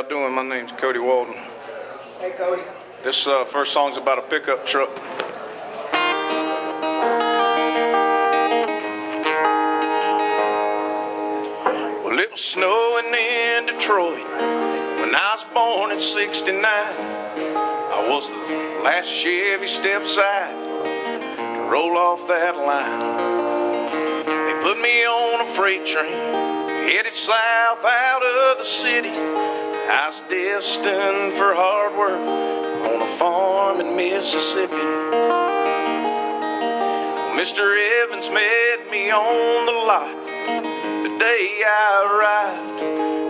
y'all doing? My name's Cody Walden. Hey, Cody. This first song's about a pickup truck. Well, it was snowing in Detroit when I was born in '69. I was the last Chevy step side to roll off that line. They put me on a freight train, headed south out of the city. I was destined for hard work on a farm in Mississippi. Mr. Evans met me on the lot the day I arrived.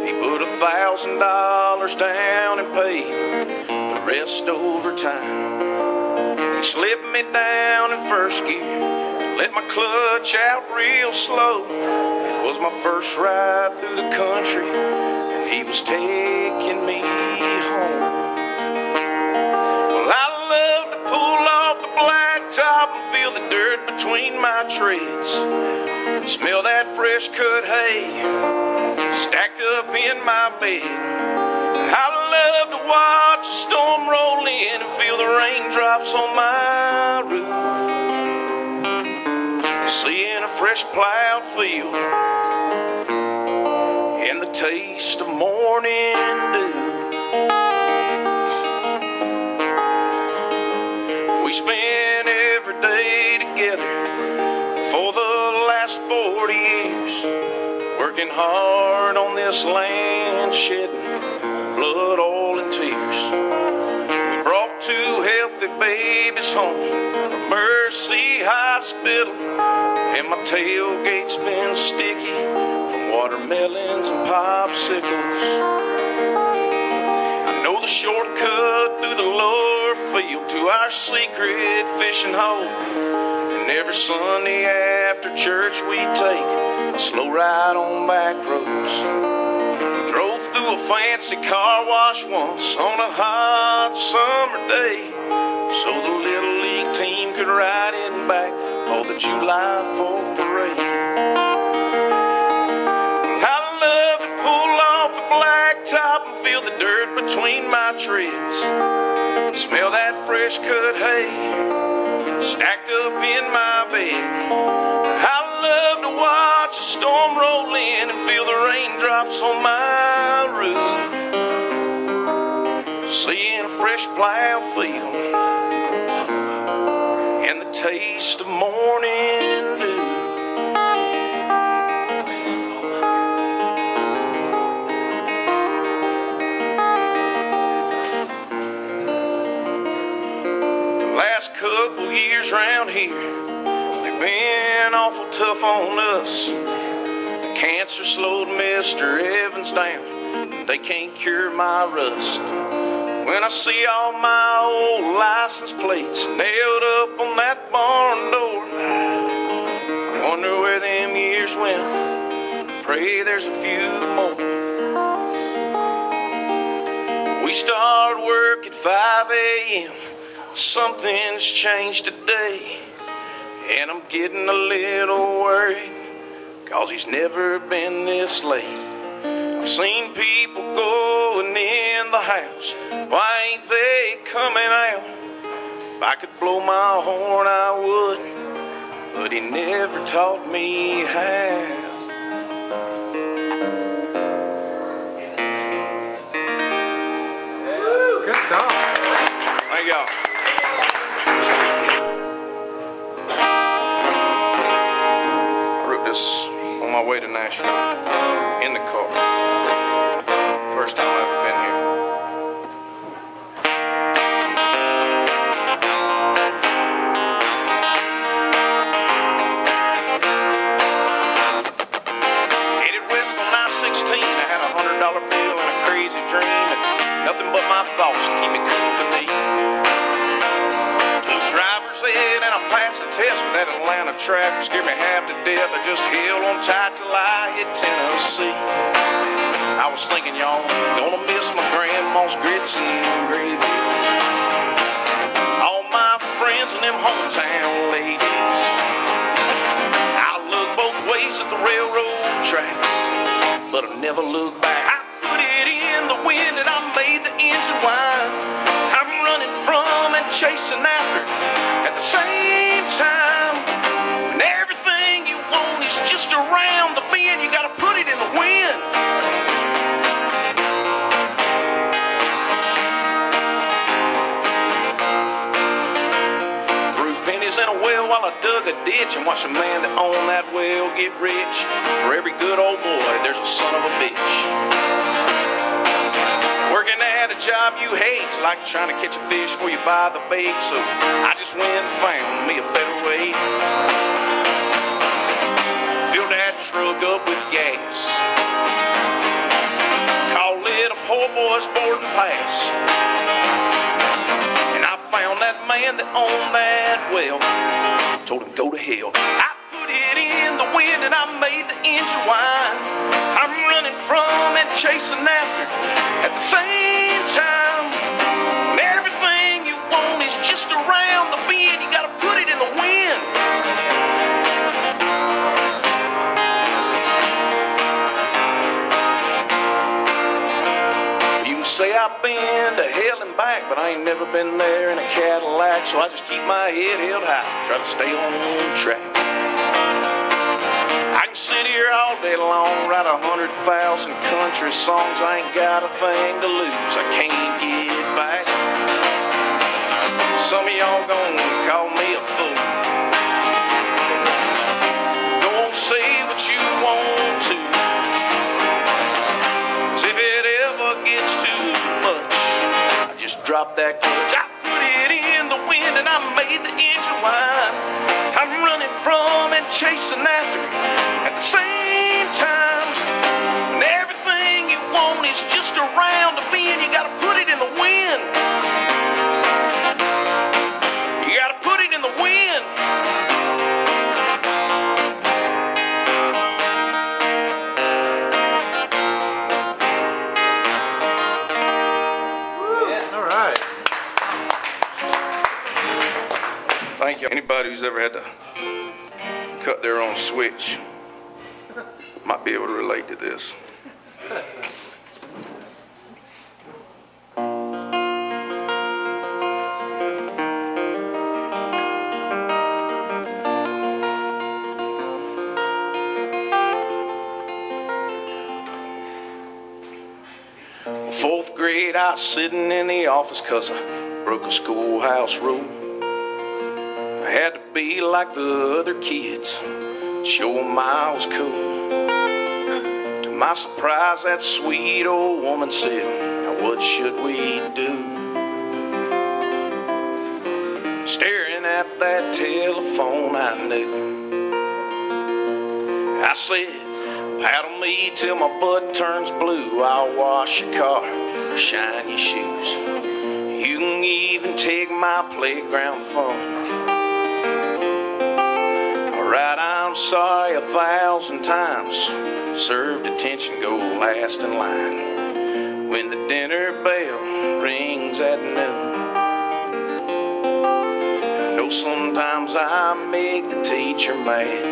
He put $1,000 down and paid the rest over time. He slipped me down in first gear, let my clutch out real slow. It was my first ride through the country, and he was taking me home. Well, I love to pull off the blacktop and feel the dirt between my treads, and smell that fresh cut hay stacked up in my bed. I love to watch the storm roll in and feel the raindrops on my roof, seeing a fresh plowed field and the taste of morning dew. We spent every day together for the last 40 years, working hard on this land, shedding blood, oil, and tears. We brought 2 healthy babies home from Mercy Hospital, and my tailgate's been sticky from watermelons and popsicles. I know the shortcut through the lower field to our secret fishing hole, and every Sunday after church we take a slow ride on back roads. Drove through a fancy car wash once on a hot summer day, so the Little League team could ride in back for the July 4th parade. I love to pull off the blacktop and feel the dirt between my treads, smell that fresh cut hay stacked up in my bed. I love to watch the storm roll in and feel the raindrops on my roof, seeing a fresh plowed field and the taste of morning dew. The last couple years round here, they've been awful tough on us. The cancer slowed Mr. Evans down, they can't cure my rust. When I see all my old license plates nailed up on that barn door, I wonder where them years went. Pray there's a few more. We start work at 5 a.m. Something's changed today, and I'm getting a little worried, 'cause he's never been this late. I've seen people going in the house, why ain't they coming out? If I could blow my horn I would, but he never taught me how. Good song. Thank y'all. I wrote this on my way to Nashville in the car. First time I've ever been here. Headed west on I-16, I had a $100 bill and a crazy dream, and nothing but my thoughts to keep me company. Took driver's ed and I passed the test, but that Atlanta traffic scared me half to death. I just held on tight till I hit Tennessee. I was thinking, y'all, gonna miss my grandma's grits and gravy, all my friends and them hometown ladies. I looked both ways at the railroad tracks, but I never looked back. I put it in the wind and dug a ditch and watched a man that owned that well get rich. For every good old boy, there's a son of a bitch. Working at a job you hate's like trying to catch a fish before you buy the bait. So I just went and found me a better way. Fill that truck up with gas, call it a poor boy's boarding pass. And I found that man that owned that well, told him go to hell. I put it in the wind and I made the engine whine. I'm running from and chasing after at the same time. And everything you want is just around the bend. You gotta put it in the wind. Say I've been to hell and back, but I ain't never been there in a Cadillac. So I just keep my head held high, try to stay on track. I can sit here all day long, write 100,000 country songs. I ain't got a thing to lose, I can't get back. Some of y'all gonna call me a fool. Go on, say what you want to. 'Cause if it ever gets too much, I just drop that clutch. I put it in the wind and I made the engine whine. I'm running from and chasing after at the same time. And everything you want is just around the bend. You gotta put it in the wind. You gotta put it in the wind. Thank you. Anybody who's ever had to cut their own switch might be able to relate to this. Fourth grade, I was sitting in the office 'cause I broke a schoolhouse rule. I had to be like the other kids, show them I was cool. To my surprise, that sweet old woman said, now what should we do? Staring at that telephone, I knew. I said, paddle me till my butt turns blue. I'll wash your car or shine your shoes. You can even take my playground fun. Right, I'm sorry 1,000 times. Served attention, go last in line. When the dinner bell rings at noon. I know sometimes I make the teacher mad.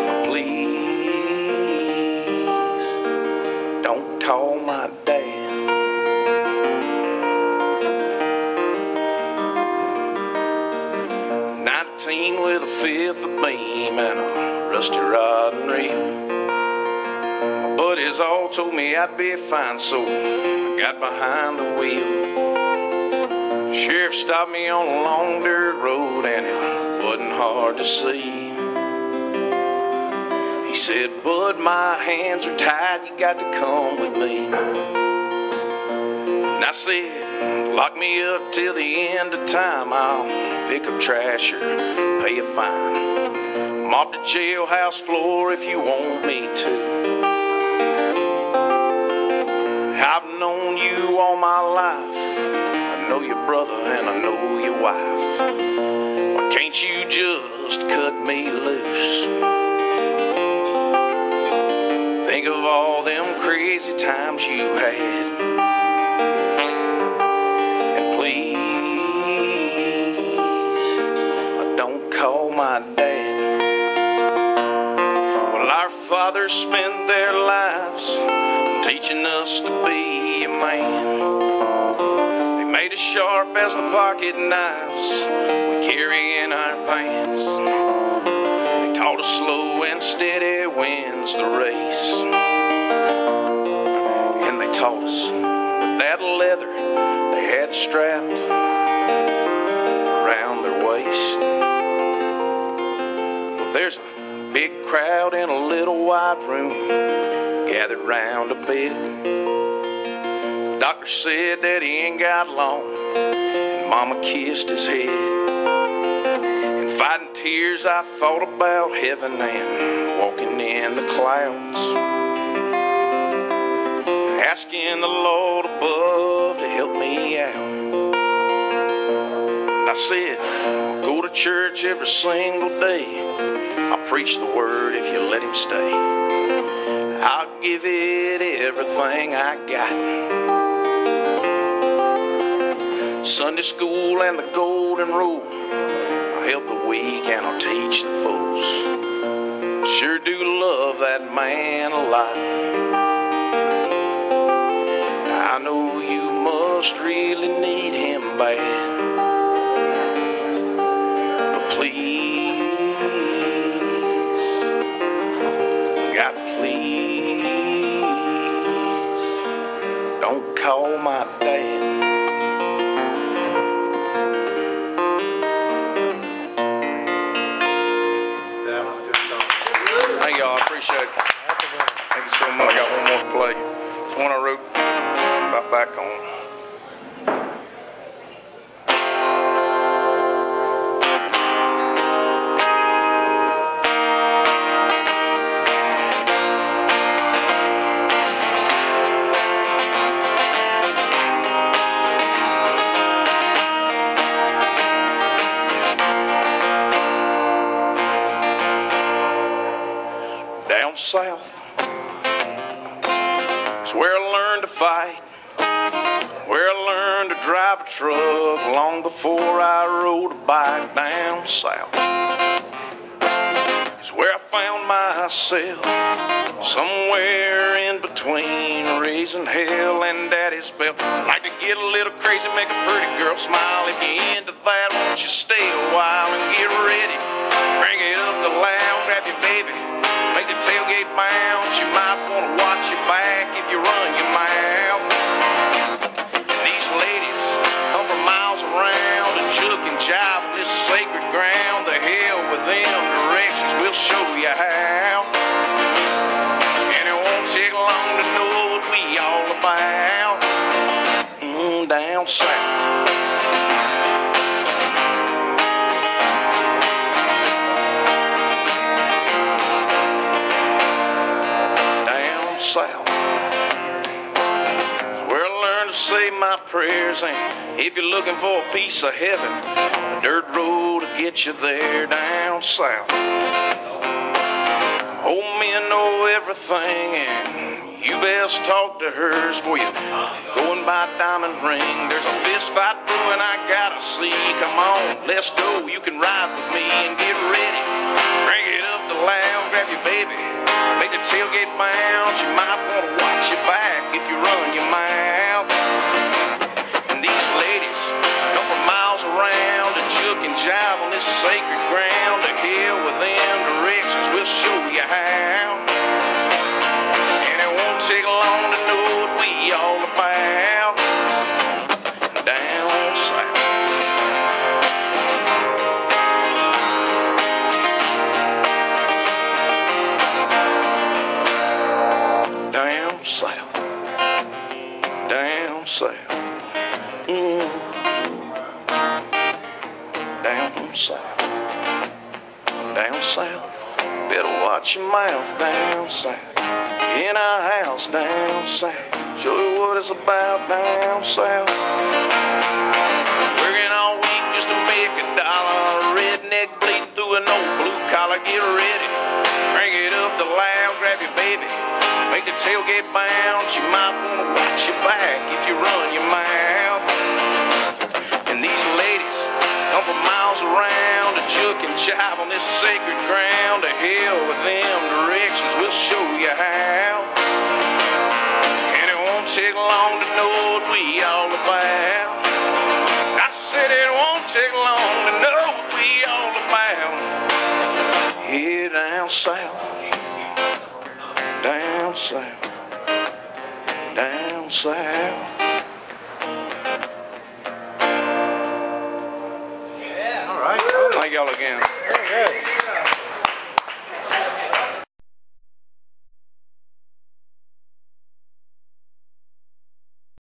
But please, don't call my dad. With a fifth of beam and a rusty rod and reel. My buddies all told me I'd be fine, so I got behind the wheel. Sheriff stopped me on a long dirt road and it wasn't hard to see. He said, Bud, my hands are tied, you got to come with me. And I said, lock me up till the end of time. I'll pick up trash or pay a fine. Mop the jailhouse floor if you want me to. I've known you all my life. I know your brother and I know your wife. Why can't you just cut me loose? Think of all them crazy times you had. Call my dad. Well, our fathers spent their lives teaching us to be a man. They made us sharp as the pocket knives we carry in our pants. They taught us slow and steady wins the race. And they taught us with that leather they had strapped. around their waist. Well, there's a big crowd in a little white room gathered round a bed. The doctor said that he ain't got long, and Mama kissed his head. In fighting tears I thought about heaven and walking in the clouds, asking the Lord above to help me out. And I said, I'll go to church every single day. I'll preach the word if you let him stay. I'll give it everything I got. Sunday school and the golden rule, I'll help the weak and I'll teach the fools. Sure do love that man a lot. I know you must really need him bad, but please, God, please don't call my dad. Thank y'all, I appreciate it. Thank you so much. I got one more to play. It's one I wrote about back home. Down south is where I learned to fight, where I learned to drive a truck long before I rode a bike. Down south is where I found myself, somewhere in between raising hell and daddy's belt. Like to get a little crazy, make a pretty girl smile. If you're into that, won't you stay a while and get ready? Bring it up the loud, grab your baby, make the tailgate bounce. You might want to watch your back if you run your mouth. And these ladies come from miles around and juke and jive on this sacred ground. The hell with them directions, we'll show you how. And it won't take long to know what we all about. Down south. South is where I learned to say my prayers, and if you're looking for a piece of heaven, a dirt road to get you there. Down south, old men know everything, and you best talk to hers before you go and buy a diamond ring. There's a fist fight brewing I gotta see. Come on, let's go, you can ride with me and get ready. Bring it up the loud, grab your baby, make the tailgate bounce. You might want to watch your back if you run your mouth. And these ladies come from miles around and juke and jive on this sacred ground. To hell with them directions, we'll show you how. And it won't take long to know what we all about. Down south. Down south, down south, down south, down south. Better watch your mouth. Down south, in our house. Down south, show you what it's about. Down south, working all week just to make $1. Redneck bleed through an old blue collar. Get ready, bring it up the loud, grab your baby, make the tailgate bounce. You might want to watch your back if you run your mouth. And these ladies come from miles around to juke and jive on this sacred ground. To hell with them directions, we'll show you how. And it won't take long to know what we all about. I said it won't take long to know what we all about. Here down south, down south, down south. y'all again. Very good.